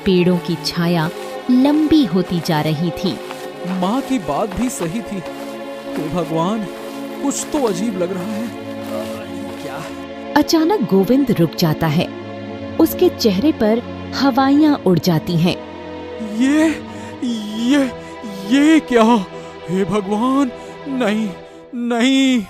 पेड़ों की छाया लंबी होती जा रही थी। माँ की बात भी सही थी। हे भगवान, कुछ तो अजीब लग रहा है। क्या? अचानक गोविंद रुक जाता है। उसके चेहरे पर हवाइयां उड़ जाती हैं। ये क्या? हे भगवान, नहीं नहीं,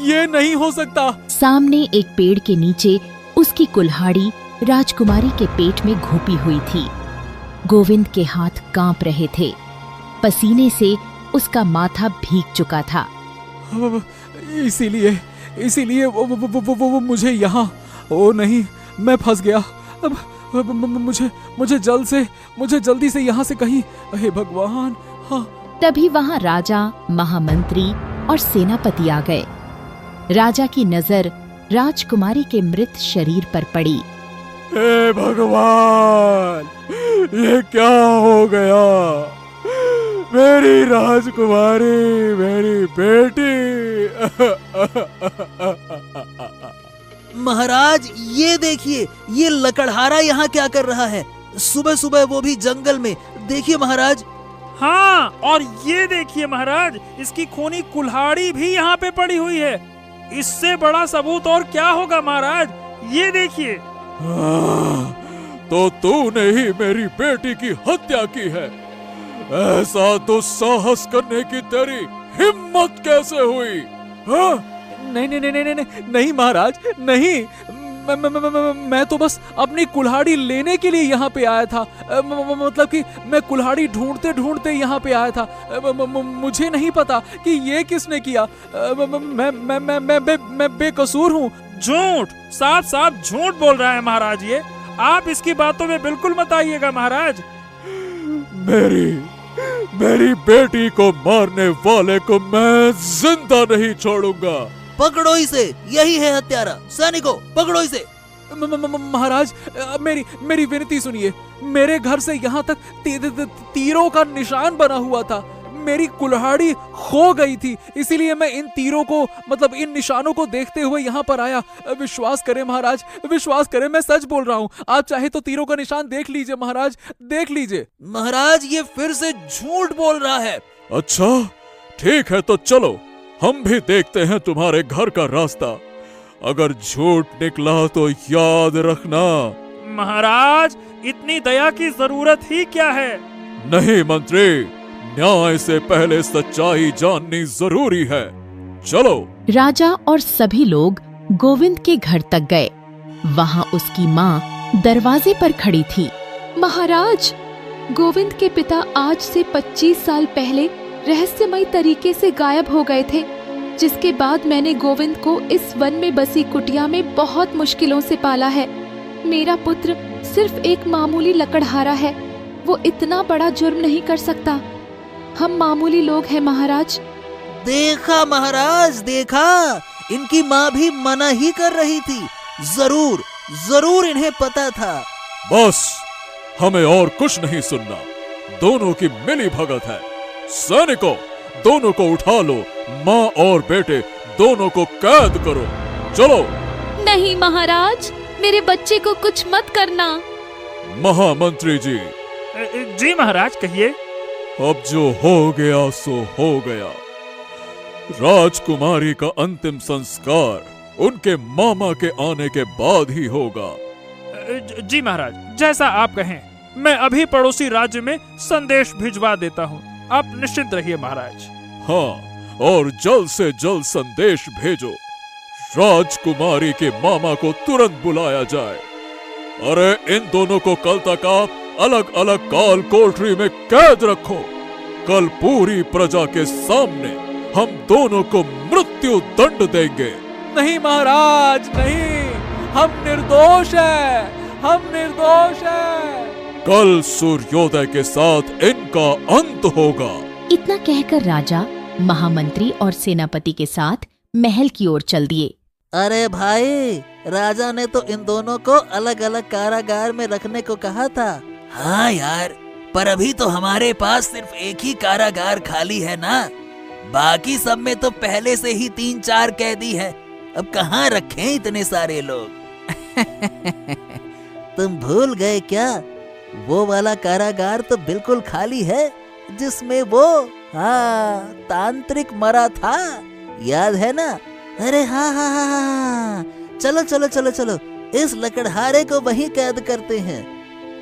ये नहीं हो सकता। सामने एक पेड़ के नीचे उसकी कुल्हाड़ी राजकुमारी के पेट में घुपी हुई थी। गोविंद के हाथ कांप रहे थे। पसीने से उसका माथा भीग चुका था। इसीलिए वो मुझे यहाँ, ओ नहीं, मैं फंस गया। अब मुझे जल्दी से यहाँ से कहीं, हे भगवान। हाँ। तभी वहाँ राजा, महामंत्री और सेनापति आ गए। राजा की नजर राजकुमारी के मृत शरीर पर पड़ी। हे भगवान, ये क्या हो गया? मेरी राजकुमारी, मेरी बेटी। महाराज, ये देखिए, ये लकड़हारा यहाँ क्या कर रहा है? सुबह सुबह, वो भी जंगल में। देखिए महाराज। हाँ, और ये देखिए महाराज, इसकी खूनी कुल्हाड़ी भी यहाँ पे पड़ी हुई है। इससे बड़ा सबूत और क्या होगा महाराज? ये देखिए। तो तूने ही मेरी बेटी की हत्या की है? ऐसा दुस्साहस करने की तेरी हिम्मत कैसे हुई? हाँ? नहीं महाराज, नहीं। मैं तो बस अपनी कुल्हाड़ी लेने के लिए यहाँ पे आया था। मतलब कि मैं कुल्हाड़ी ढूंढते ढूंढते यहाँ पे आया था। मुझे नहीं पता कि ये किसने किया। मैं बेकसूर हूँ। झूठ, साफ साफ झूठ बोल रहा है महाराज ये। आप इसकी बातों में बिल्कुल मत आइएगा महाराज। मेरी बेटी को मारने वाले को मैं जिंदा नहीं छोड़ूंगा। पकड़ो इसे, यही है हत्यारा। सैनिकों, पकड़ो इसे। महाराज, मेरी विनती सुनिए। मेरे घर से यहाँ तक तीरों का निशान बना हुआ था। मेरी कुल्हाड़ी खो गई थी, इसीलिए मैं इन तीरों को, मतलब इन निशानों को देखते हुए यहाँ पर आया। विश्वास करें महाराज, विश्वास करें, मैं सच बोल रहा हूँ। आप चाहे तो तीरों का निशान देख लीजिए महाराज, देख लीजिए। महाराज, ये फिर से झूठ बोल रहा है। अच्छा, ठीक है, तो चलो हम भी देखते हैं तुम्हारे घर का रास्ता। अगर झूठ निकला तो याद रखना। महाराज, इतनी दया की जरूरत ही क्या है? नहीं मंत्री, न्याय से पहले सच्चाई जाननी जरूरी है। चलो। राजा और सभी लोग गोविंद के घर तक गए। वहाँ उसकी माँ दरवाजे पर खड़ी थी। महाराज, गोविंद के पिता आज से 25 साल पहले रहस्यमयी तरीके से गायब हो गए थे, जिसके बाद मैंने गोविंद को इस वन में बसी कुटिया में बहुत मुश्किलों से पाला है। मेरा पुत्र सिर्फ एक मामूली लकड़हारा है। वो इतना बड़ा जुर्म नहीं कर सकता। हम मामूली लोग हैं महाराज। देखा महाराज, देखा, इनकी माँ भी मना ही कर रही थी। जरूर इन्हें पता था। बस, हमें और कुछ नहीं सुनना। दोनों की मिली भगत है। सैनिकों, दोनों को उठा लो। माँ और बेटे दोनों को कैद करो। चलो। नहीं महाराज, मेरे बच्चे को कुछ मत करना। महामंत्री जी। जी महाराज, कहिए। अब जो हो गया सो हो गया। राजकुमारी का अंतिम संस्कार उनके मामा के आने के बाद ही होगा। जी महाराज, जैसा आप कहें। मैं अभी पड़ोसी राज्य में संदेश भिजवा देता हूँ। आप निश्चिंत रहिए महाराज। हाँ, और जल्द से जल्द संदेश भेजो। राजकुमारी के मामा को तुरंत बुलाया जाए। अरे, इन दोनों को कल तक आप अलग अलग काल कोठरी में कैद रखो। कल पूरी प्रजा के सामने हम दोनों को मृत्यु दंड देंगे। नहीं महाराज, नहीं, हम निर्दोष हैं, हम निर्दोष हैं। कल सूर्योदय के साथ इनका अंत होगा। इतना कहकर राजा, महामंत्री और सेनापति के साथ महल की ओर चल दिए। अरे भाई, राजा ने तो इन दोनों को अलग अलग कारागार में रखने को कहा था। हाँ यार, पर अभी तो हमारे पास सिर्फ एक ही कारागार खाली है ना। बाकी सब में तो पहले से ही 3-4 कैदी हैं। अब कहाँ रखें इतने सारे लोग? तुम भूल गए क्या? वो वाला कारागार तो बिल्कुल खाली है जिसमें वो तांत्रिक मरा था, याद है ना? अरे हाँ हाँ हाँ हाँ, चलो चलो चलो चलो, इस लकड़हारे को वहीं कैद करते हैं।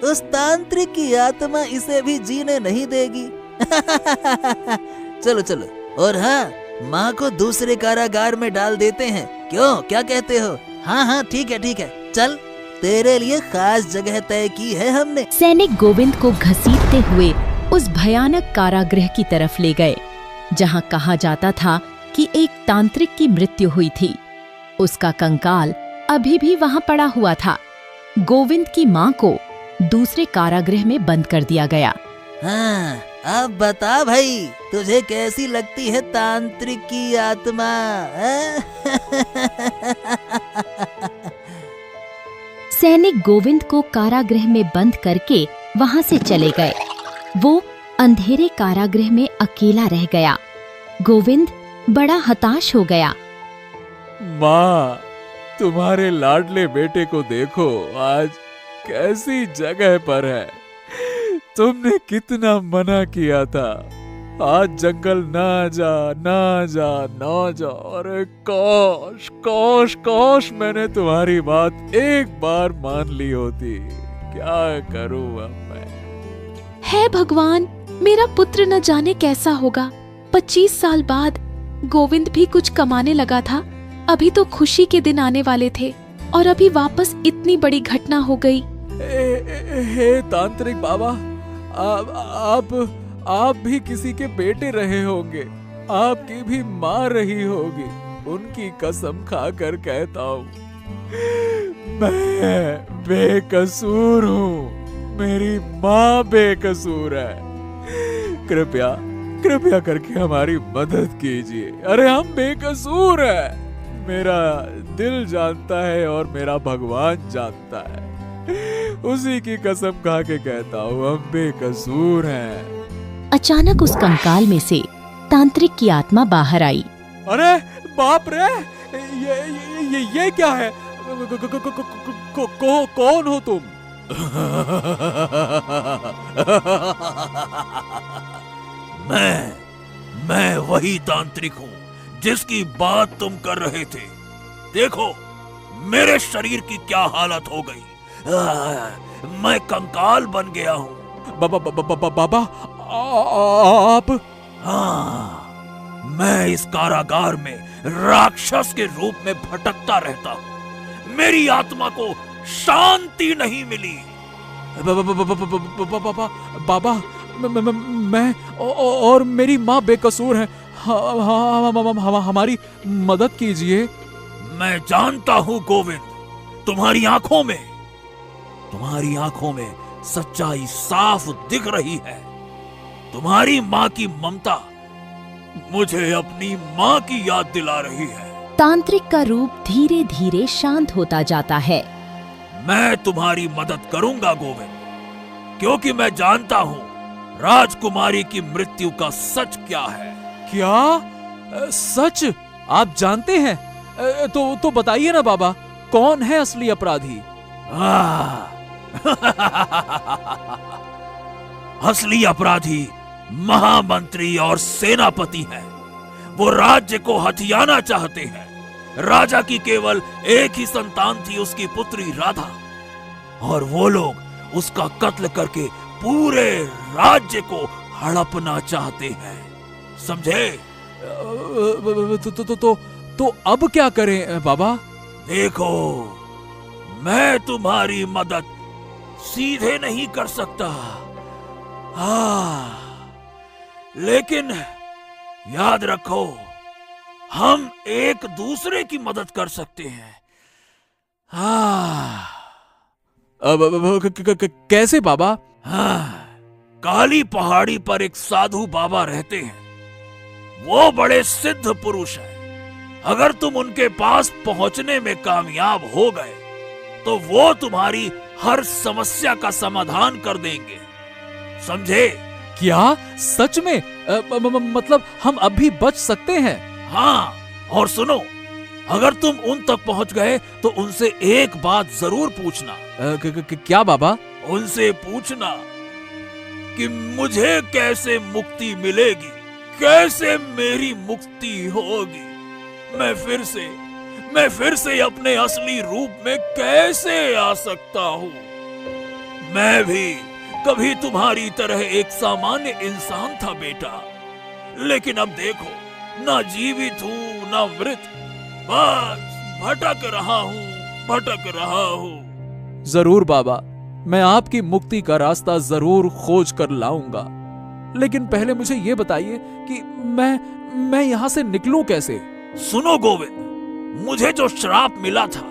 उस तांत्रिक की आत्मा इसे भी जीने नहीं देगी। चलो चलो, और हाँ, माँ को दूसरे कारागार में डाल देते हैं। क्यों, क्या कहते हो? हाँ हाँ ठीक है, चल, तेरे लिए खास जगह तय की है हमने। सैनिक गोविंद को घसीटते हुए उस भयानक कारागृह की तरफ ले गए, जहाँ कहा जाता था कि एक तांत्रिक की मृत्यु हुई थी। उसका कंकाल अभी भी वहाँ पड़ा हुआ था। गोविंद की माँ को दूसरे कारागृह में बंद कर दिया गया। हाँ, अब बता भाई, तुझे कैसी लगती है तांत्रिक की आत्मा? सैनिक गोविंद को कारागृह में बंद करके वहाँ से चले गए। वो अंधेरे कारागृह में अकेला रह गया। गोविंद बड़ा हताश हो गया। माँ, तुम्हारे लाडले बेटे को देखो, आज कैसी जगह पर है। तुमने कितना मना किया था, आज जंगल ना जा ना जा ना जा। अरे काश काश काश मैंने तुम्हारी बात एक बार मान ली होती। क्या करूं अब मैं? है भगवान, मेरा पुत्र न जाने कैसा होगा। 25 साल बाद गोविंद भी कुछ कमाने लगा था। अभी तो खुशी के दिन आने वाले थे और अभी वापस इतनी बड़ी घटना हो गई। हे तांत्रिक बाबा, आप भी किसी के बेटे रहे होंगे, आपकी भी माँ रही होगी। उनकी कसम खाकर कहता हूँ, मैं बेकसूर हूँ, मेरी माँ बेकसूर है। कृपया कृपया करके हमारी मदद कीजिए। अरे हम बेकसूर हैं, मेरा दिल जानता है और मेरा भगवान जानता है। उसी की कसम खा के कहता हूँ, हम बेकसूर हैं। अचानक उस कंकाल में से तांत्रिक की आत्मा बाहर आई। अरे बाप रे, ये क्या है? कौन हो तुम? मैं वही तांत्रिक हूँ जिसकी बात तुम कर रहे थे। देखो मेरे शरीर की क्या हालत हो गई। मैं कंकाल बन गया हूँ। बाबा आप? हाँ, मैं इस कारागार में राक्षस के रूप में भटकता रहता हूँ। मेरी आत्मा को शांति नहीं मिली। बाबा, मैं और मेरी माँ बेकसूर हैं। हमारी मदद कीजिए। मैं जानता हूँ गोविंद, तुम्हारी आंखों में सच्चाई साफ दिख रही है। तुम्हारी माँ की ममता मुझे अपनी माँ की याद दिला रही है। तांत्रिक का रूप धीरे धीरे शांत होता जाता है। मैं तुम्हारी मदद करूंगा गोविंद, क्योंकि मैं जानता हूँ राजकुमारी की मृत्यु का सच क्या है। क्या सच? आप जानते हैं? तो बताइए ना बाबा, कौन है असली अपराधी? असली अपराधी महामंत्री और सेनापति हैं। वो राज्य को हथियाना चाहते हैं। राजा की केवल एक ही संतान थी, उसकी पुत्री राधा, और वो लोग उसका कत्ल करके पूरे राज्य को हड़पना चाहते हैं। समझे? तो अब क्या करें बाबा? देखो, मैं तुम्हारी मदद सीधे नहीं कर सकता, लेकिन याद रखो, हम एक दूसरे की मदद कर सकते हैं। अब कैसे बाबा? काली पहाड़ी पर एक साधु बाबा रहते हैं। वो बड़े सिद्ध पुरुष हैं। अगर तुम उनके पास पहुंचने में कामयाब हो गए तो वो तुम्हारी हर समस्या का समाधान कर देंगे। समझे? क्या सच में? मतलब हम अब भी बच सकते हैं? हाँ, और सुनो, अगर तुम उन तक पहुंच गए तो उनसे एक बात जरूर पूछना। क्या बाबा? उनसे पूछना कि मुझे कैसे मुक्ति मिलेगी, कैसे मेरी मुक्ति होगी, मैं फिर से अपने असली रूप में कैसे आ सकता हूँ। मैं भी कभी तुम्हारी तरह एक सामान्य इंसान था बेटा, लेकिन अब देखो, ना जीवित हूँ ना मृत, बस भटक रहा हूँ। जरूर बाबा, मैं आपकी मुक्ति का रास्ता जरूर खोज कर लाऊंगा, लेकिन पहले मुझे ये बताइए कि मैं यहाँ से निकलूं कैसे? सुनो गोविंद, मुझे जो श्राप मिला था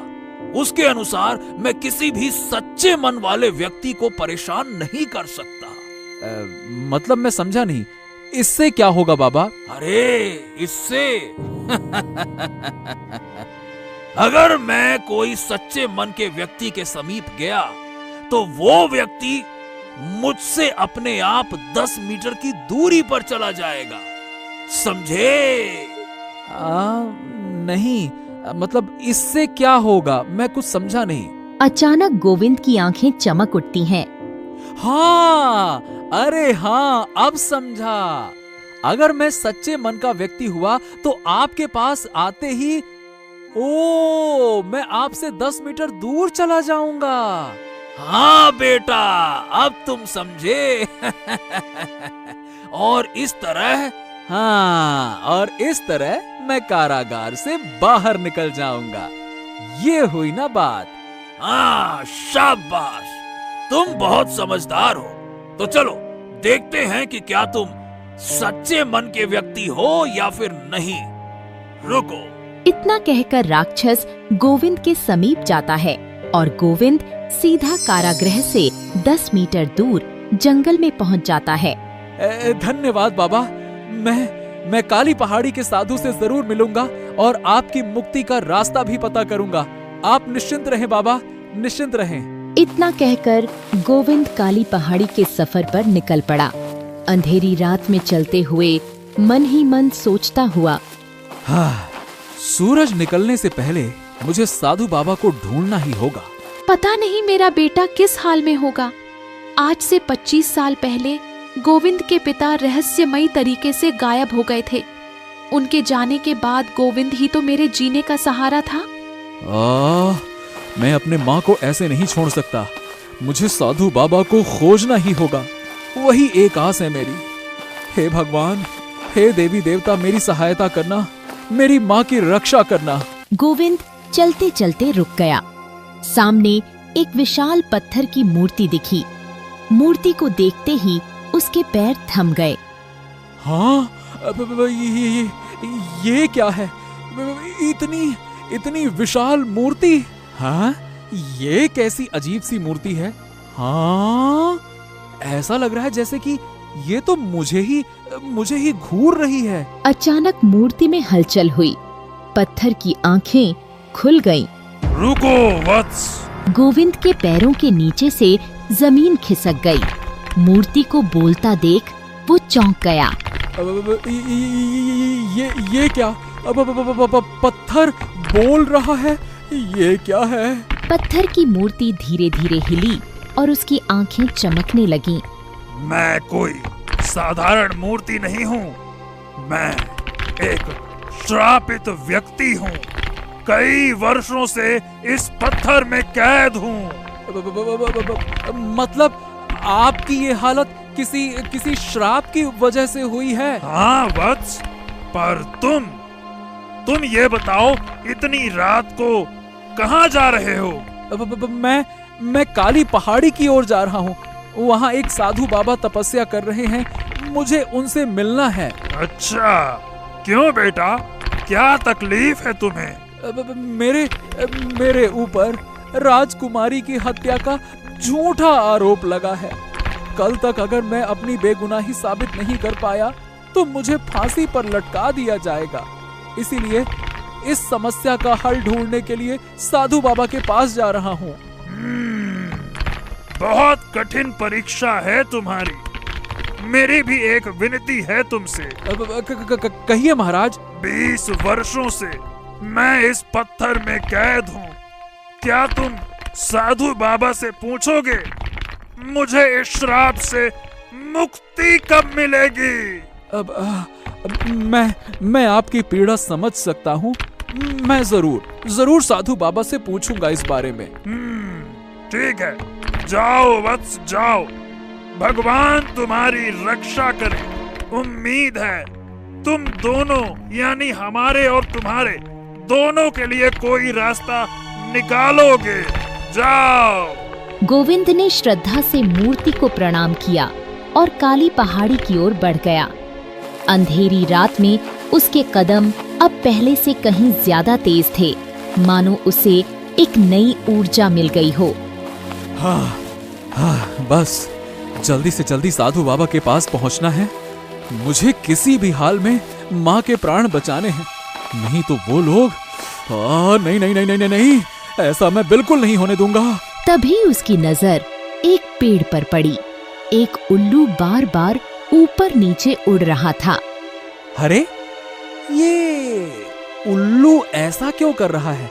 उसके अनुसार मैं किसी भी सच्चे मन वाले व्यक्ति को परेशान नहीं कर सकता। मतलब मैं समझा नहीं, इससे क्या होगा बाबा? अरे इससे अगर मैं कोई सच्चे मन के व्यक्ति के समीप गया तो वो व्यक्ति मुझसे अपने आप 10 मीटर की दूरी पर चला जाएगा, समझे? नहीं, मतलब इससे क्या होगा? मैं कुछ समझा नहीं। अचानक गोविंद की आंखें चमक उठती हैं। हाँ, अरे हाँ, अब समझा। अगर मैं सच्चे मन का व्यक्ति हुआ तो आपके पास आते ही मैं आपसे 10 मीटर दूर चला जाऊंगा। हाँ बेटा, अब तुम समझे। और इस तरह मैं कारागार से बाहर निकल जाऊंगा। ये हुई ना बात? हाँ, शाबाश, तुम बहुत समझदार हो। तो चलो देखते हैं कि क्या तुम सच्चे मन के व्यक्ति हो या फिर नहीं। रुको। इतना कहकर राक्षस गोविंद के समीप जाता है और गोविंद सीधा कारागृह से 10 मीटर दूर जंगल में पहुंच जाता है। धन्यवाद बाबा, मैं काली पहाड़ी के साधु से जरूर मिलूंगा और आपकी मुक्ति का रास्ता भी पता करूंगा। आप निश्चिंत रहें बाबा, निश्चिंत रहें। इतना कहकर गोविंद काली पहाड़ी के सफर पर निकल पड़ा। अंधेरी रात में चलते हुए मन ही मन सोचता हुआ, सूरज निकलने से पहले मुझे साधु बाबा को ढूंढना ही होगा। पता नहीं मेरा बेटा किस हाल में होगा। आज से 25 साल पहले गोविंद के पिता रहस्यमयी तरीके से गायब हो गए थे। उनके जाने के बाद गोविंद ही तो मेरे जीने का सहारा था। मैं अपने माँ को ऐसे नहीं छोड़ सकता। मुझे साधु बाबा को खोजना ही होगा। वही एक आस है मेरी। हे भगवान, हे देवी देवता, मेरी सहायता करना, मेरी माँ की रक्षा करना। गोविंद चलते चलते रुक गया। सामने एक विशाल पत्थर की मूर्ति दिखी। मूर्ति को देखते ही उसके पैर थम गए। हाँ, ये क्या है? इतनी विशाल मूर्ति। हाँ, ये कैसी अजीब सी मूर्ति है। हाँ, ऐसा लग रहा है जैसे कि ये तो मुझे ही घूर रही है। अचानक मूर्ति में हलचल हुई। पत्थर की आंखें खुल गईं। रुको वत्स। गोविंद के पैरों के नीचे से जमीन खिसक गई। मूर्ति को बोलता देख वो चौंक गया। ये क्या? पत्थर बोल रहा है? ये क्या है? पत्थर की मूर्ति धीरे धीरे हिली और उसकी आंखें चमकने लगीं। मैं कोई साधारण मूर्ति नहीं हूँ। मैं एक श्रापित व्यक्ति हूँ। कई वर्षों से इस पत्थर में कैद हूँ। मतलब आपकी ये हालत किसी श्राप की वजह से हुई है? हाँ वत्स, पर तुम ये बताओ, इतनी रात को कहाँ जा रहे हो? मैं काली पहाड़ी की ओर जा रहा हूँ। वहाँ एक साधु बाबा तपस्या कर रहे हैं। मुझे उनसे मिलना है। अच्छा, क्यों बेटा, क्या तकलीफ है तुम्हें? मेरे ऊपर राजकुमारी की हत्या का झूठा आरोप लगा है। कल तक अगर मैं अपनी बेगुनाही साबित नहीं कर पाया तो मुझे फांसी पर लटका दिया जाएगा। इसीलिए इस समस्या का हल ढूंढने के लिए साधु बाबा के पास जा रहा हूँ। बहुत कठिन परीक्षा है तुम्हारी। मेरी भी एक विनती है तुमसे। कहिए महाराज। 20 वर्षों से मैं इस पत्थर में कैद हूँ। क्या तुम साधु बाबा से पूछोगे मुझे इस श्राप से मुक्ति कब मिलेगी? अब मैं आपकी पीड़ा समझ सकता हूँ। मैं जरूर साधु बाबा से पूछूंगा इस बारे में। ठीक है, जाओ वत्स जाओ। भगवान तुम्हारी रक्षा करे। उम्मीद है तुम दोनों यानी हमारे और तुम्हारे दोनों के लिए कोई रास्ता निकालोगे। जाओ। गोविंद ने श्रद्धा से मूर्ति को प्रणाम किया और काली पहाड़ी की ओर बढ़ गया। अंधेरी रात में उसके कदम अब पहले से कहीं ज्यादा तेज थे, मानो उसे एक नई ऊर्जा मिल गई हो। बस जल्दी से जल्दी साधु बाबा के पास पहुंचना है। मुझे किसी भी हाल में माँ के प्राण बचाने हैं, नहीं तो वो लोग नहीं, ऐसा मैं बिल्कुल नहीं होने दूंगा। तभी उसकी नजर एक पेड़ पर पड़ी। एक उल्लू बार बार ऊपर नीचे उड़ रहा था। अरे ये उल्लू ऐसा क्यों कर रहा है?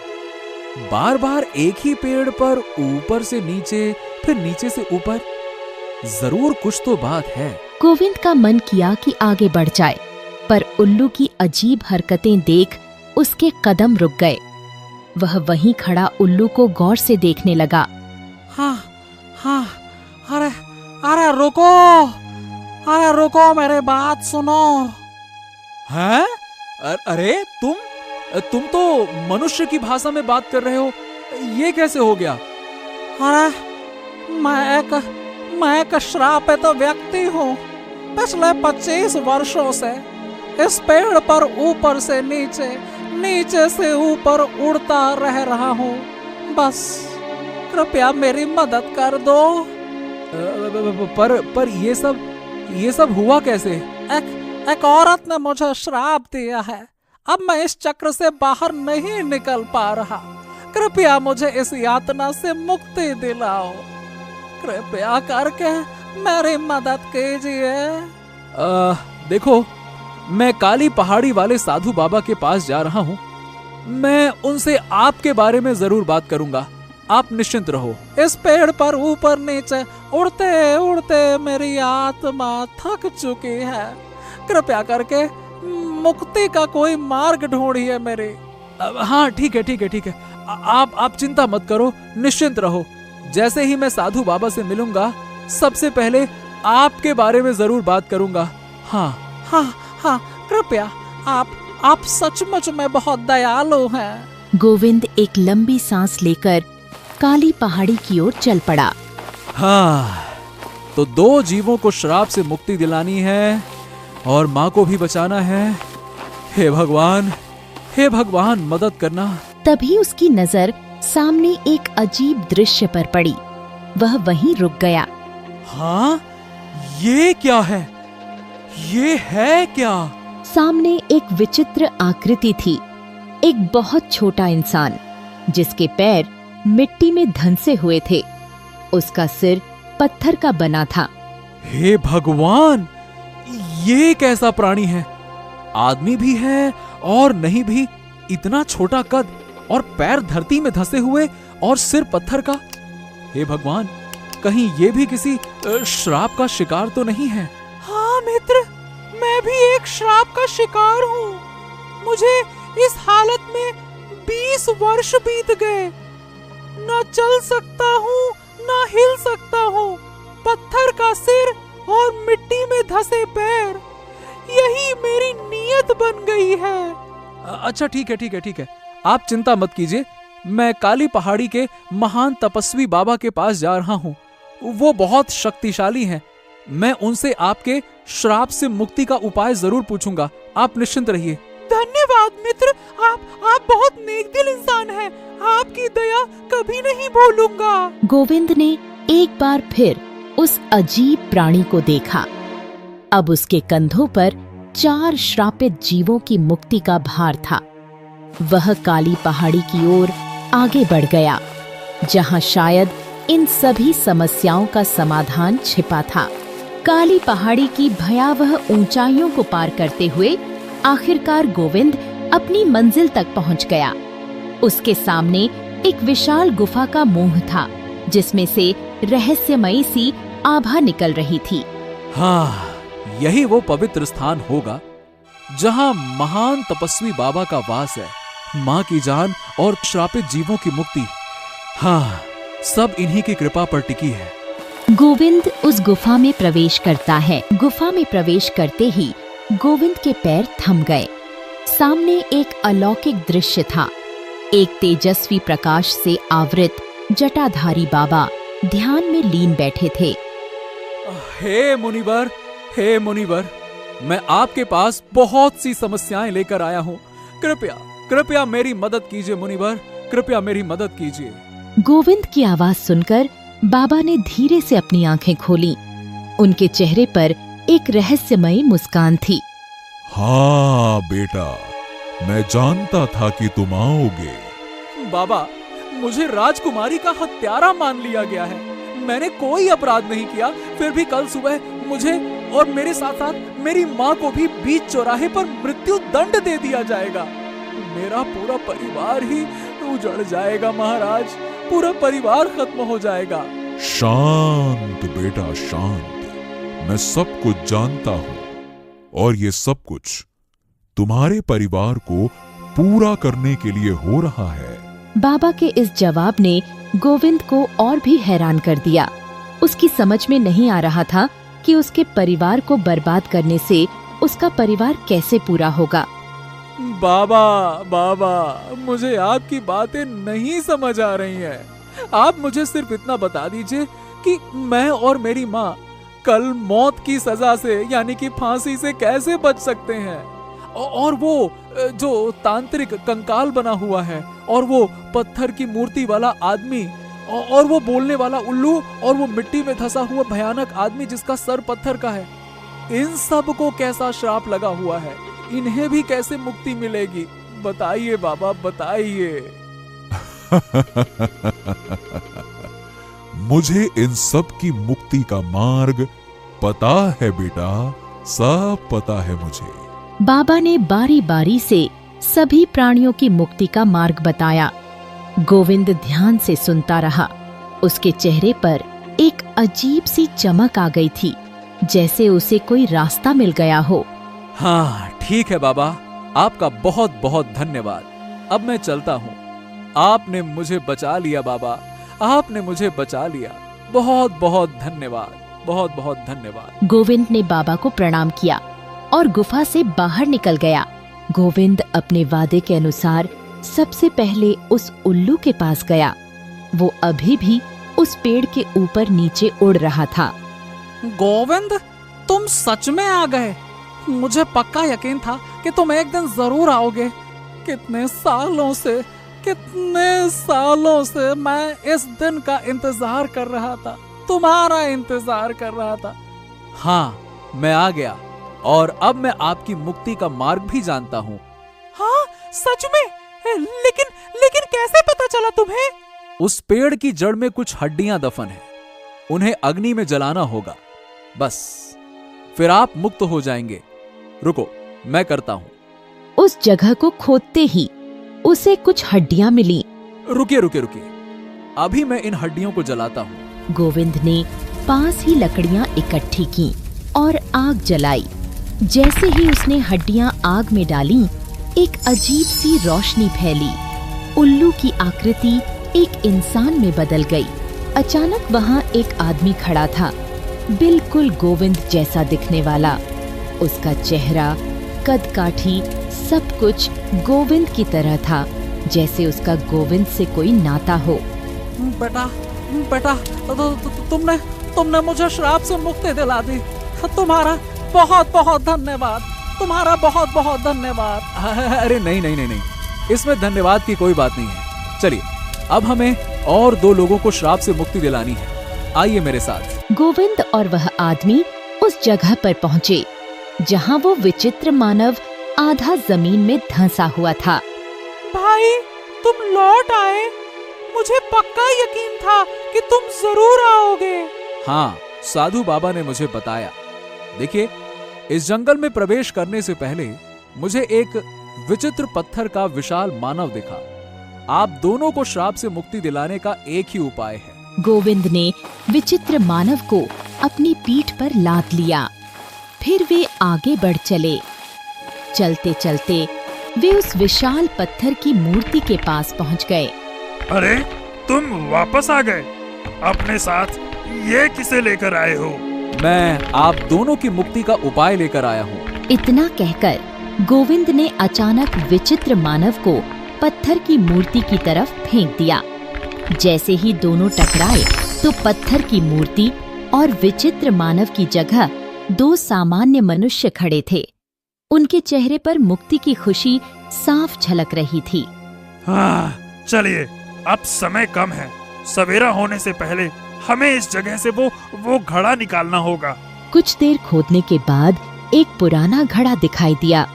बार बार एक ही पेड़ पर ऊपर से नीचे फिर नीचे से ऊपर। जरूर कुछ तो बात है। गोविंद का मन किया कि आगे बढ़ जाए, पर उल्लू की अजीब हरकतें देख उसके कदम रुक गए। वह वहीं खड़ा उल्लू को गौर से देखने लगा। हाँ, अरे रुको, मेरे बात सुनो। हैं? अरे तुम तो मनुष्य की भाषा में बात कर रहे हो, ये कैसे हो गया? अरे मैं एक श्रापित व्यक्ति हूँ। पिछले 25 वर्षों से इस पेड़ पर ऊपर से नीचे, नीचे से ऊपर उड़ता रह रहा हूँ। बस कृपया मेरी मदद कर दो। पर ये सब हुआ कैसे? एक औरत ने मुझे श्राप दिया है। अब मैं इस चक्र से बाहर नहीं निकल पा रहा। कृपया मुझे इस यातना से मुक्ति दिलाओ। कृपया करके मेरी मदद कीजिए। देखो, मैं काली पहाड़ी वाले साधु बाबा के पास जा रहा हूँ। मैं उनसे आपके बारे में जरूर बात करूंगा। आप निश्चिंत रहो। इस पेड़ पर ऊपर नीचे उड़ते उड़ते मेरी आत्मा थक चुकी है। कृपया करके मुक्ति का कोई मार्ग ढूंढिए मेरे। हाँ, ठीक है। आप चिंता मत करो, निश्चिंत रहो। जैसे ही मैं साधु बाबा से मिलूंगा, सबसे पहले आपके बारे में जरूर बात करूंगा। हाँ, कृपया। आप सचमुच में बहुत दयालु हैं। गोविंद एक लंबी सांस लेकर काली पहाड़ी की ओर चल पड़ा। हाँ, तो 2 जीवों को श्राप से मुक्ति दिलानी है और माँ को भी बचाना है। हे भगवान मदद करना। तभी उसकी नजर सामने एक अजीब दृश्य पर पड़ी। वह वहीं रुक गया। हाँ, ये क्या है? ये है क्या? सामने एक विचित्र आकृति थी। एक बहुत छोटा इंसान जिसके पैर मिट्टी में धंसे हुए थे। उसका सिर पत्थर का बना था। हे भगवान, ये कैसा प्राणी है? आदमी भी है और नहीं भी। इतना छोटा कद और पैर धरती में धंसे हुए और सिर पत्थर का। हे भगवान, कहीं ये भी किसी श्राप का शिकार तो नहीं है? हाँ मित्र, मैं भी एक श्राप का शिकार हूँ। मुझे इस हालत में 20 वर्ष बीत गए। न चल सकता हूँ, न हिल सकता हूँ। पत्थर का सिर और मिट्टी में धंसे पैर, यही मेरी नियत बन गई है। अच्छा, ठीक है। आप चिंता मत कीजिए। मैं काली पहाड़ी के महान तपस्वी बाबा के पास जा रहा हूँ। वो बहुत शक्तिशाली हैं। मैं उनसे आपके श्राप से मुक्ति का उपाय जरूर पूछूंगा। आप निश्चिंत रहिए। धन्यवाद मित्र, आप बहुत नेकदिल इंसान हैं। आपकी दया कभी नहीं भूलूंगा। गोविंद ने एक बार फिर उस अजीब प्राणी को देखा। अब उसके कंधों पर 4 श्रापित जीवों की मुक्ति का भार था। वह काली पहाड़ी की ओर आगे बढ़ गया, जहां शायद इन सभी समस्याओं का समाधान छिपा था। काली पहाड़ी की भयावह ऊंचाइयों को पार करते हुए आखिरकार गोविंद अपनी मंजिल तक पहुंच गया। उसके सामने एक विशाल गुफा का मुंह था, जिसमें से रहस्यमयी सी आभा निकल रही थी। हाँ, यही वो पवित्र स्थान होगा जहाँ महान तपस्वी बाबा का वास है। माँ की जान और श्रापित जीवों की मुक्ति, हाँ, सब इन्हीं की कृपा पर टिकी है। गोविंद उस गुफा में प्रवेश करता है। गुफा में प्रवेश करते ही गोविंद के पैर थम गए। सामने एक अलौकिक दृश्य था। एक तेजस्वी प्रकाश से आवृत जटाधारी बाबा ध्यान में लीन बैठे थे। हे मुनिवर, हे मुनिवर, मैं आपके पास बहुत सी समस्याएं लेकर आया हूँ। कृपया कृपया मेरी मदद कीजिए मुनिवर, कृपया मेरी मदद कीजिए। गोविंद की आवाज सुनकर बाबा ने धीरे से अपनी आंखें खोलीं। उनके चेहरे पर एक रहस्यमयी मुस्कान थी। हाँ बेटा, मैं जानता था कि तुम आओगे। बाबा, मुझे राजकुमारी का हत्यारा मान लिया गया है। मैंने कोई अपराध नहीं किया, फिर भी कल सुबह मुझे और मेरे साथ साथ मेरी माँ को भी बीच चौराहे पर मृत्यु दंड दे दिया जाएगा। मेरा पूरा परिवार ही उजड़ जाएगा महाराज, पूरा परिवार खत्म हो जाएगा। शांत बेटा, शांत। मैं सब कुछ जानता हूँ और ये सब कुछ तुम्हारे परिवार को पूरा करने के लिए हो रहा है। बाबा के इस जवाब ने गोविंद को और भी हैरान कर दिया। उसकी समझ में नहीं आ रहा था कि उसके परिवार को बर्बाद करने से उसका परिवार कैसे पूरा होगा। बाबा, बाबा, मुझे आपकी बातें नहीं समझ आ रही हैं। आप मुझे सिर्फ इतना बता दीजिए कि मैं और मेरी माँ कल मौत की सजा से यानी कि फांसी से कैसे बच सकते हैं। और वो जो तांत्रिक कंकाल बना हुआ है, और वो पत्थर की मूर्ति वाला आदमी, और वो बोलने वाला उल्लू, और वो मिट्टी में धंसा हुआ भयानक आदमी जिसका सर पत्थर का है, इन सब को कैसा श्राप लगा हुआ है? इन्हें भी कैसे मुक्ति मिलेगी? बताइए बाबा, बताइए। मुझे इन सब की मुक्ति का मार्ग पता है बेटा, सब पता है मुझे। बाबा ने बारी बारी से सभी प्राणियों की मुक्ति का मार्ग बताया। गोविंद ध्यान से सुनता रहा। उसके चेहरे पर एक अजीब सी चमक आ गई थी, जैसे उसे कोई रास्ता मिल गया हो। हाँ, ठीक है बाबा, आपका बहुत बहुत धन्यवाद। अब मैं चलता हूँ। आपने मुझे बचा लिया बाबा, आपने मुझे बचा लिया। बहुत बहुत धन्यवाद, बहुत बहुत धन्यवाद। गोविंद ने बाबा को प्रणाम किया और गुफा से बाहर निकल गया। गोविंद अपने वादे के अनुसार सबसे पहले उस उल्लू के पास गया। वो अभी भी उस पेड़ के ऊपर नीचे उड़ रहा था। गोविंद, तुम सच में आ गए। मुझे पक्का यकीन था कि तुम एक दिन जरूर आओगे। कितने सालों से मैं इस दिन का इंतजार कर रहा था, तुम्हारा इंतजार कर रहा था। हाँ, मैं आ गया और अब मैं आपकी मुक्ति का मार्ग भी जानता हूँ। हाँ, सच में? लेकिन कैसे पता चला तुम्हें? उस पेड़ की जड़ में कुछ हड्डियां दफन हैं। उन्हें अग्नि में जलाना होगा, बस फिर आप मुक्त हो जाएंगे। रुको, मैं करता हूँ। उस जगह को खोदते ही उसे कुछ हड्डियां मिली। रुकिए, अभी मैं इन हड्डियों को जलाता हूँ। गोविंद ने पास ही लकड़ियां इकट्ठी की और आग जलाई। जैसे ही उसने हड्डियां आग में डाली, एक अजीब सी रोशनी फैली। उल्लू की आकृति एक इंसान में बदल गई। अचानक वहां एक आदमी खड़ा था, बिल्कुल गोविंद जैसा दिखने वाला। उसका चेहरा, कद काठी, सब कुछ गोविंद की तरह था, जैसे उसका गोविंद से कोई नाता हो। बेटा, तुमने मुझे श्राप से मुक्ति दिला दी। तुम्हारा बहुत बहुत धन्यवाद, तुम्हारा बहुत बहुत धन्यवाद। अरे नहीं, इसमें धन्यवाद की कोई बात नहीं है। चलिए, अब हमें और 2 लोगों को श्राप से मुक्ति दिलानी है। आइए मेरे साथ। गोविंद और वह आदमी उस जगह पर पहुँचे जहाँ वो विचित्र मानव आधा जमीन में धंसा हुआ था। भाई, तुम लौट आए। मुझे पक्का यकीन था कि तुम जरूर आओगे। हाँ, साधु बाबा ने मुझे बताया। देखिए, इस जंगल में प्रवेश करने से पहले मुझे एक विचित्र पत्थर का विशाल मानव दिखा। आप दोनों को श्राप से मुक्ति दिलाने का एक ही उपाय है। गोविंद ने विचित्र मानव को अपनी पीठ पर लाद लिया। फिर वे आगे बढ़ चले। चलते चलते वे उस विशाल पत्थर की मूर्ति के पास पहुंच गए। अरे तुम वापस आ गए। अपने साथ ये किसे लेकर आए हो? मैं आप दोनों की मुक्ति का उपाय लेकर आया हूँ। इतना कहकर गोविंद ने अचानक विचित्र मानव को पत्थर की मूर्ति की तरफ फेंक दिया। जैसे ही दोनों टकराए तो पत्थर की मूर्ति और विचित्र मानव की जगह दो सामान्य मनुष्य खड़े थे। उनके चेहरे पर मुक्ति की खुशी साफ झलक रही थी। हाँ, चलिए अब समय कम है। सवेरा होने से पहले हमें इस जगह से वो घड़ा निकालना होगा। कुछ देर खोदने के बाद एक पुराना घड़ा दिखाई दिया।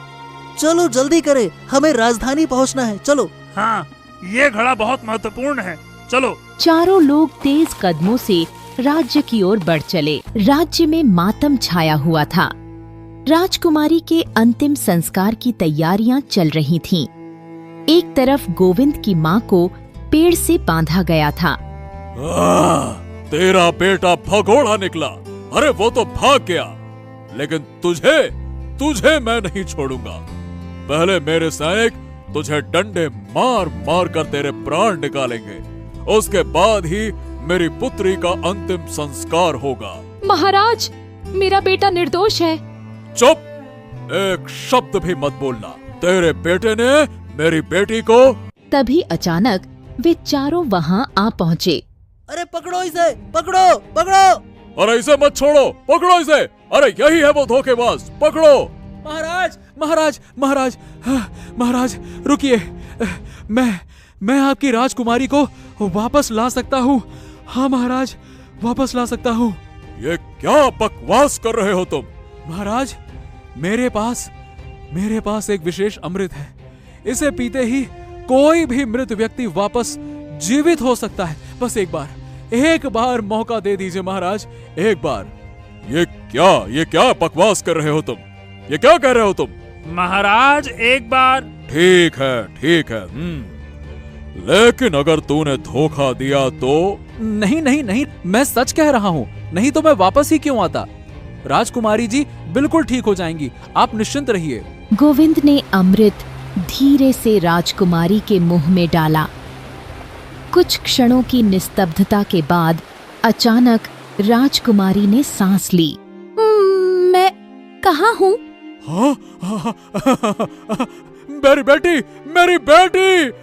चलो जल्दी करें, हमें राजधानी पहुंचना है। चलो। हाँ, ये घड़ा बहुत महत्वपूर्ण है। चलो। चारों लोग तेज कदमों से राज्य की ओर बढ़ चले। राज्य में मातम छाया हुआ था। राजकुमारी के अंतिम संस्कार की तैयारियां चल रही थीं। एक तरफ गोविंद की माँ को पेड़ से बांधा गया था। तेरा बेटा भगोड़ा निकला। अरे वो तो भाग गया, लेकिन तुझे मैं नहीं छोड़ूंगा। पहले मेरे सैनिक तुझे डंडे मार मार कर तेरे प्राण निकालेंगे। उसके बाद ही मेरी पुत्री का अंतिम संस्कार होगा। महाराज, मेरा बेटा निर्दोष है। चुप! एक शब्द भी मत बोलना। तेरे बेटे ने मेरी बेटी को। तभी अचानक वे चारों वहाँ आ पहुँचे। अरे पकड़ो इसे, पकड़ो पकड़ो। अरे इसे मत छोड़ो, पकड़ो इसे। अरे यही है वो धोखेबाज, पकड़ो। महाराज महाराज महाराज महाराज रुकिए। मैं आपकी राजकुमारी को वापस ला सकता हूँ। हाँ महाराज, वापस ला सकता हूँ। ये क्या बकवास कर रहे हो तुम? महाराज, मेरे पास एक विशेष अमृत है। इसे पीते ही कोई भी मृत व्यक्ति वापस जीवित हो सकता है। बस एक बार मौका दे दीजिए महाराज, एक बार। ये क्या बकवास कर रहे हो तुम? ये क्या कह रहे हो तुम? महाराज एक बार। ठीक है। लेकिन अगर तूने धोखा दिया तो? नहीं, मैं सच कह रहा हूँ। नहीं तो मैं वापस ही क्यों आता। राजकुमारी जी बिल्कुल ठीक हो जाएंगी, आप निश्चिंत रहिए। गोविंद ने अमृत धीरे से राजकुमारी के मुंह में डाला। कुछ क्षणों की निस्तब्धता के बाद अचानक राजकुमारी ने सांस ली। मैं कहाँ हूँ? हाँ, मेरी बेटी!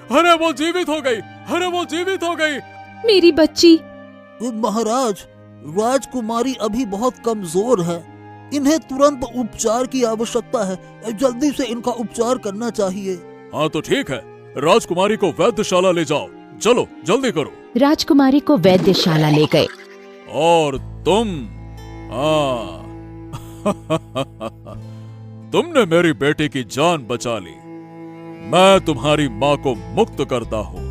अरे वो जीवित हो गई। मेरी बच्ची। महाराज, राजकुमारी अभी बहुत कमजोर है। इन्हें तुरंत उपचार की आवश्यकता है। जल्दी से इनका उपचार करना चाहिए। हाँ तो ठीक है, राजकुमारी को वैद्यशाला ले जाओ। चलो जल्दी करो। राजकुमारी को वैद्यशाला ले गए। और तुम तुमने मेरी बेटी की जान बचा ली। मैं तुम्हारी माँ को मुक्त करता हूँ।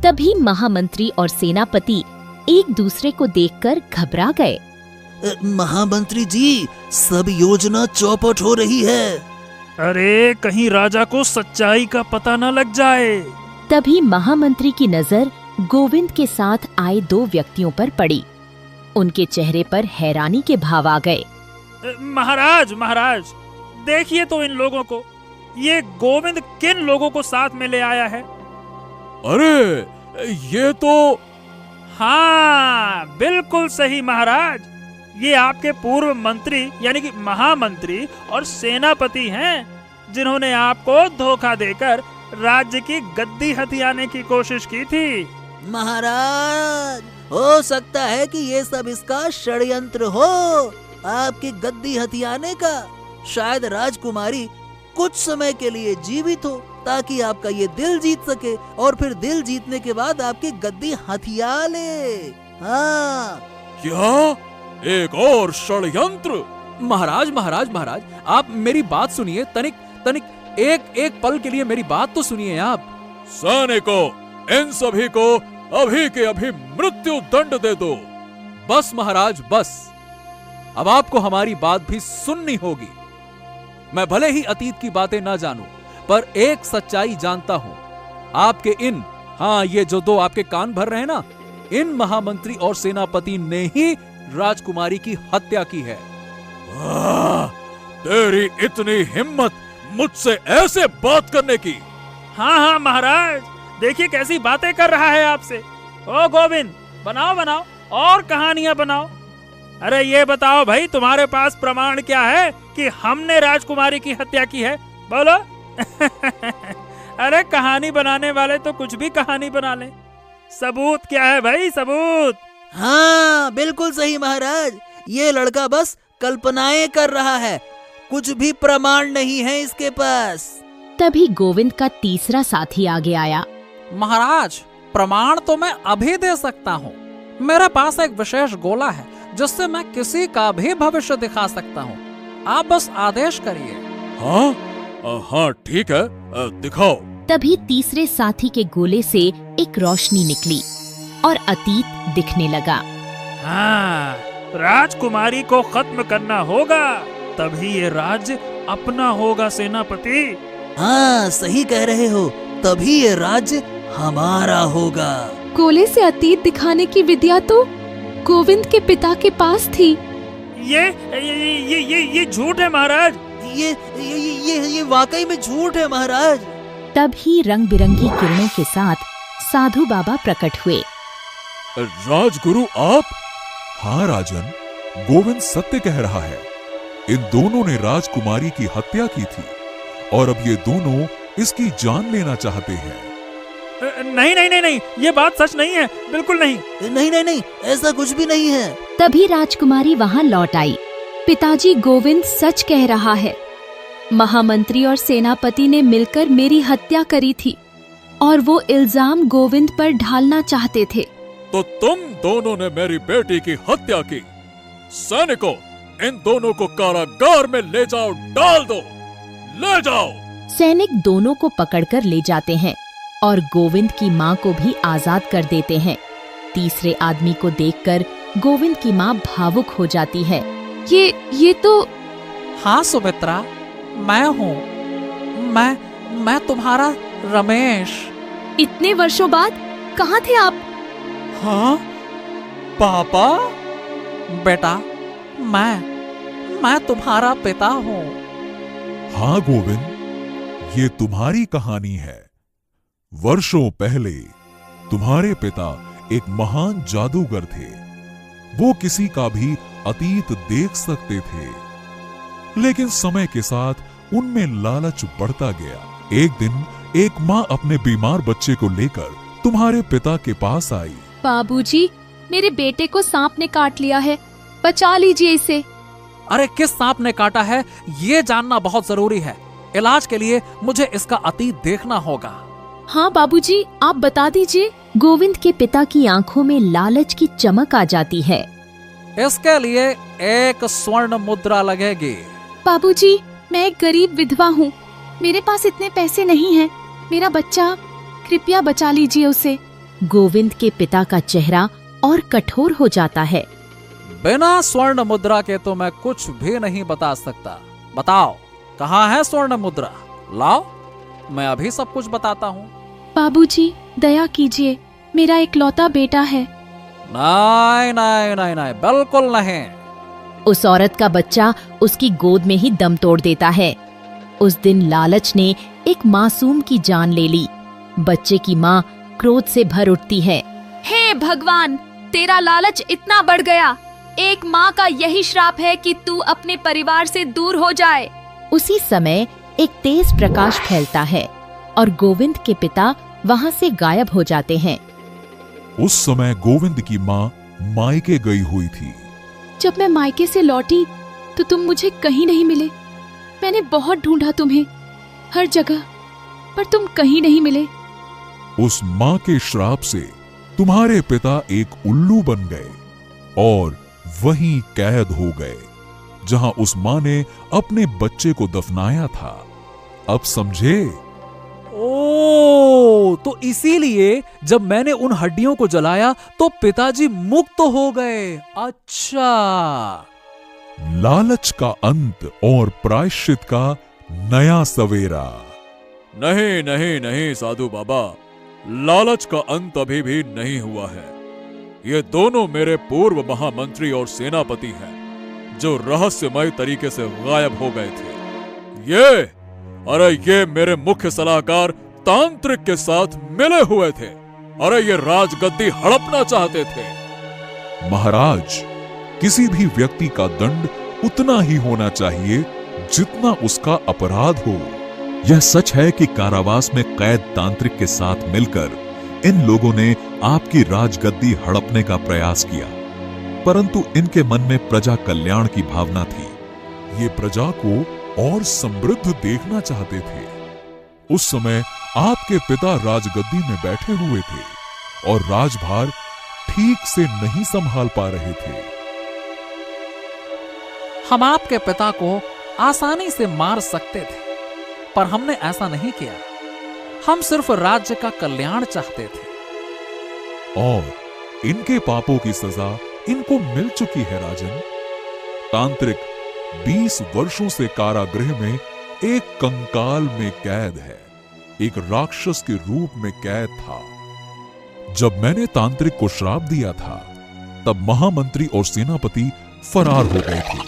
तभी महामंत्री और सेनापति एक दूसरे को देखकर घबरा गए। महामंत्री जी, सब योजना चौपट हो रही है। अरे कहीं राजा को सच्चाई का पता न लग जाए। तभी महामंत्री की नजर गोविंद के साथ आए दो व्यक्तियों पर पड़ी। उनके चेहरे पर हैरानी के भाव आ गए। महाराज, देखिए तो इन लोगों को। ये गोविंद किन लोगों को साथ में ले आया है? अरे ये तो। हाँ, बिल्कुल सही महाराज। ये आपके पूर्व मंत्री यानी कि महामंत्री और सेनापति हैं, जिन्होंने आपको धोखा देकर राज्य की गद्दी हथियाने की कोशिश की थी। महाराज, हो सकता है कि ये सब इसका षड्यंत्र हो, आपकी गद्दी हथियाने का। शायद राजकुमारी कुछ समय के लिए जीवित हो ताकि आपका ये दिल जीत सके, और फिर दिल जीतने के बाद आपकी गद्दी हथिया ले। हाँ। क्या? एक और षड्यंत्र? महाराज, आप मेरी बात सुनिए। तनिक एक पल के लिए मेरी बात तो सुनिए आप। सैनिकों, इन सभी को अभी के अभी मृत्यु दंड दे दो। बस महाराज, बस। अब आपको हमारी बात भी सुननी होगी। मैं भले ही अतीत की बातें ना जानूं, पर एक सच्चाई जानता हूं, आपके ये जो दो आपके कान भर रहे हैं ना, इन महामंत्री और सेनापति ने ही राजकुमारी की हत्या की है। तेरी इतनी हिम्मत मुझसे ऐसे बात करने की? हाँ महाराज, देखिए कैसी बातें कर रहा है आपसे। ओ गोविंद, बनाओ और कहानियां बनाओ। अरे ये बताओ भाई, तुम्हारे पास प्रमाण क्या है कि हमने राजकुमारी की हत्या की है? बोलो। अरे कहानी बनाने वाले तो कुछ भी कहानी बना लें। सबूत क्या है भाई, सबूत? हाँ बिल्कुल सही महाराज, ये लड़का बस कल्पनाएं कर रहा है, कुछ भी प्रमाण नहीं है इसके पास। तभी गोविंद का तीसरा साथी आगे आया। महाराज, प्रमाण तो मैं अभी दे सकता हूँ। मेरे पास एक विशेष गोला है जिससे मैं किसी का भी भविष्य दिखा सकता हूँ। आप बस आदेश करिए। हाँ ठीक है, दिखाओ। तभी तीसरे साथी के गोले से एक रोशनी निकली और अतीत दिखने लगा। हाँ, राजकुमारी को खत्म करना होगा, तभी ये राज्य अपना होगा सेनापति। हाँ सही कह रहे हो, तभी ये राज्य हमारा होगा। गोले से अतीत दिखाने की विद्या तो गोविंद के पिता के पास थी। ये झूठ है महाराज। ये वाकई में झूठ है महाराज। तभी रंग बिरंगी किरणों के साथ साधु बाबा प्रकट हुए। राजगुरु आप? हाँ राजन, गोविंद सत्य कह रहा है। इन दोनों ने राजकुमारी की हत्या की थी और अब ये दोनों इसकी जान लेना चाहते हैं। नहीं, ये बात सच नहीं है, बिल्कुल नहीं। नहीं, ऐसा कुछ भी नहीं है। तभी राजकुमारी वहाँ लौट आई। पिताजी, गोविंद सच कह रहा है। महामंत्री और सेनापति ने मिलकर मेरी हत्या करी थी और वो इल्जाम गोविंद पर ढालना चाहते थे। तो तुम दोनों ने मेरी बेटी की हत्या की। सैनिकों, इन दोनों को कारागार में ले जाओ, डाल दो, ले जाओ। सैनिक दोनों को पकड़कर ले जाते हैं और गोविंद की माँ को भी आजाद कर देते हैं। तीसरे आदमी को देखकर गोविंद की माँ भावुक हो जाती है। ये तो। हाँ सुमित्रा, मैं हूँ। मैं तुम्हारा रमेश। इतने वर्षों बाद कहाँ थे आप? हाँ पापा, बेटा, मैं तुम्हारा पिता हूँ। हाँ गोविंद, ये तुम्हारी कहानी है। वर्षों पहले तुम्हारे पिता एक महान जादूगर थे। वो किसी का भी अतीत देख सकते थे, लेकिन समय के साथ उनमें लालच बढ़ता गया। एक दिन एक माँ अपने बीमार बच्चे को लेकर तुम्हारे पिता के पास आई। बाबूजी, मेरे बेटे को सांप ने काट लिया है, बचा लीजिए इसे। अरे किस सांप ने काटा है ये जानना बहुत जरूरी है। इलाज के लिए मुझे इसका अतीत देखना होगा। हाँ बाबूजी, आप बता दीजिए। गोविंद के पिता की आंखों में लालच की चमक आ जाती है। इसके लिए एक स्वर्ण मुद्रा लगेगी। बाबूजी, मैं एक गरीब विधवा हूँ, मेरे पास इतने पैसे नहीं हैं। मेरा बच्चा, कृपया बचा लीजिए उसे। गोविंद के पिता का चेहरा और कठोर हो जाता है। बिना स्वर्ण मुद्रा के तो मैं कुछ भी नहीं बता सकता। बताओ, कहाँ है स्वर्ण मुद्रा? लाओ, मैं अभी सब कुछ बताता हूँ। बाबूजी, दया कीजिए, मेरा इकलौता बेटा है। नहीं, बिल्कुल नहीं। उस औरत का बच्चा उसकी गोद में ही दम तोड़ देता है। उस दिन लालच ने एक मासूम की जान ले ली। बच्चे की माँ क्रोध से भर उठती है। हे भगवान, तेरा लालच इतना बढ़ गया। एक माँ का यही श्राप है कि तू अपने परिवार से दूर हो जाए। उसी समय एक तेज प्रकाश फैलता है और गोविंद के पिता वहाँ से गायब हो जाते हैं। उस समय गोविंद की माँ मायके गई हुई थी। जब मैं मायके से लौटी तो तुम मुझे कहीं नहीं मिले। मैंने बहुत ढूंढा तुम्हें हर जगह, पर तुम कहीं नहीं मिले। उस माँ के श्राप से तुम्हारे पिता एक उल्लू बन गए और वहीं कैद हो गए, जहां उस माँ ने अपने बच्चे को दफनाया था। अब समझे? ओ, तो इसीलिए जब मैंने उन हड्डियों को जलाया तो पिताजी मुक्त हो गए। अच्छा, लालच का अंत और प्रायश्चित का नया सवेरा। नहीं नहीं नहीं साधु बाबा, लालच का अंत अभी भी नहीं हुआ है। ये दोनों मेरे पूर्व महामंत्री और सेनापति हैं, जो रहस्यमय तरीके से गायब हो गए थे। ये मेरे मुख्य सलाहकार तांत्रिक के साथ मिले हुए थे। अरे ये राजगद्दी हड़पना चाहते थे। महाराज, किसी भी व्यक्ति का दंड उतना ही होना चाहिए जितना उसका अपराध हो। यह सच है कि कारावास में कैद तांत्रिक के साथ मिलकर इन लोगों ने आपकी राजगद्दी हड़पने का प्रयास किया, परंतु इनके मन में प्रजा कल्याण की भावना थी। ये प्रजा को और समृद्ध देखना चाहते थे। उस समय आपके पिता राजगद्दी में बैठे हुए थे और राजभार ठीक से नहीं संभाल पा रहे थे। हम आपके पिता को आसानी से मार सकते थे, पर हमने ऐसा नहीं किया। हम सिर्फ राज्य का कल्याण चाहते थे। और इनके पापों की सजा इनको मिल चुकी है राजन। तांत्रिक 20 वर्षों से कारागृह में एक कंकाल में कैद है, एक राक्षस के रूप में कैद था। जब मैंने तांत्रिक को श्राप दिया था, तब महामंत्री और सेनापति फरार हो गए थे।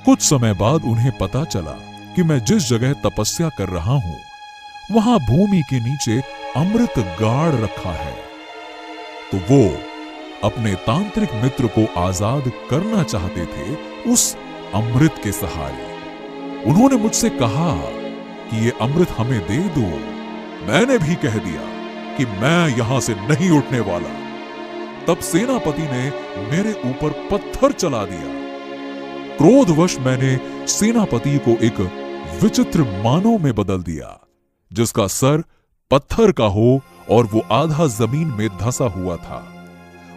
कुछ समय बाद उन्हें पता चला कि मैं जिस जगह तपस्या कर रहा हूं, वहां भूमि के नीचे अमृत गाड़ रखा है। तो वो अपने तांत्रिक मित्र को आजाद करना चाहते थे उस अमृत के सहारे। उन्होंने मुझसे कहा कि ये अमृत हमें दे दो। मैंने भी कह दिया कि मैं यहां से नहीं उठने वाला। तब सेनापति ने मेरे ऊपर पत्थर चला दिया। क्रोधवश मैंने सेनापति को एक विचित्र मानव में बदल दिया, जिसका सर पत्थर का हो और वो आधा जमीन में धंसा हुआ था।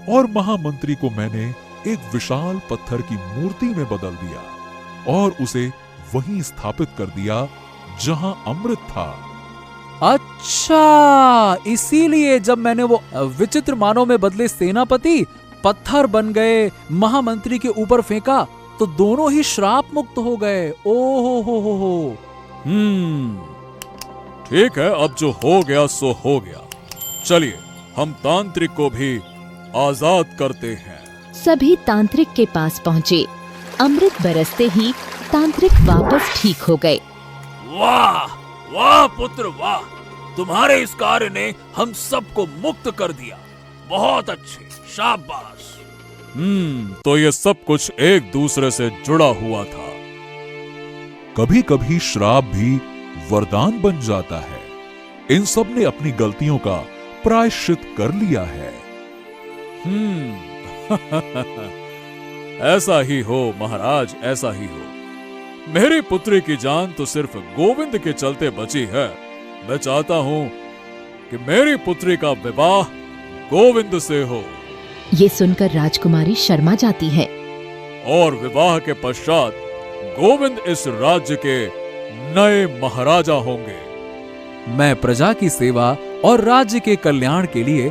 और महामंत्री को मैंने एक विशाल पत्थर की मूर्ति में बदल दिया और उसे वहीं स्थापित कर दिया जहां अमृत था। अच्छा, इसीलिए जब मैंने वो विचित्र मानव में बदले सेनापति पत्थर बन गए, महामंत्री के ऊपर फेंका, तो दोनों ही श्राप मुक्त हो गए। ओहो हो। ठीक है, अब जो हो गया सो हो गया। चलिए हम तांत्रिक को भी आजाद करते हैं। सभी तांत्रिक के पास पहुँचे। अमृत बरसते ही तांत्रिक वापस ठीक हो गए। वाह वाह पुत्र वाह, तुम्हारे इस कार्य ने हम सबको मुक्त कर दिया। बहुत अच्छे, शाबाश। तो ये सब कुछ एक दूसरे से जुड़ा हुआ था। कभी कभी श्राप भी वरदान बन जाता है। इन सब ने अपनी गलतियों का प्रायश्चित कर लिया है। ऐसा ही हो महाराज, ऐसा ही हो। मेरी पुत्री की जान तो सिर्फ गोविंद के चलते बची है। मैं चाहता हूं कि मेरी पुत्री का विवाह गोविंद से हो। ये सुनकर राजकुमारी शर्मा जाती है। और विवाह के पश्चात गोविंद इस राज्य के नए महाराजा होंगे। मैं प्रजा की सेवा और राज्य के कल्याण के लिए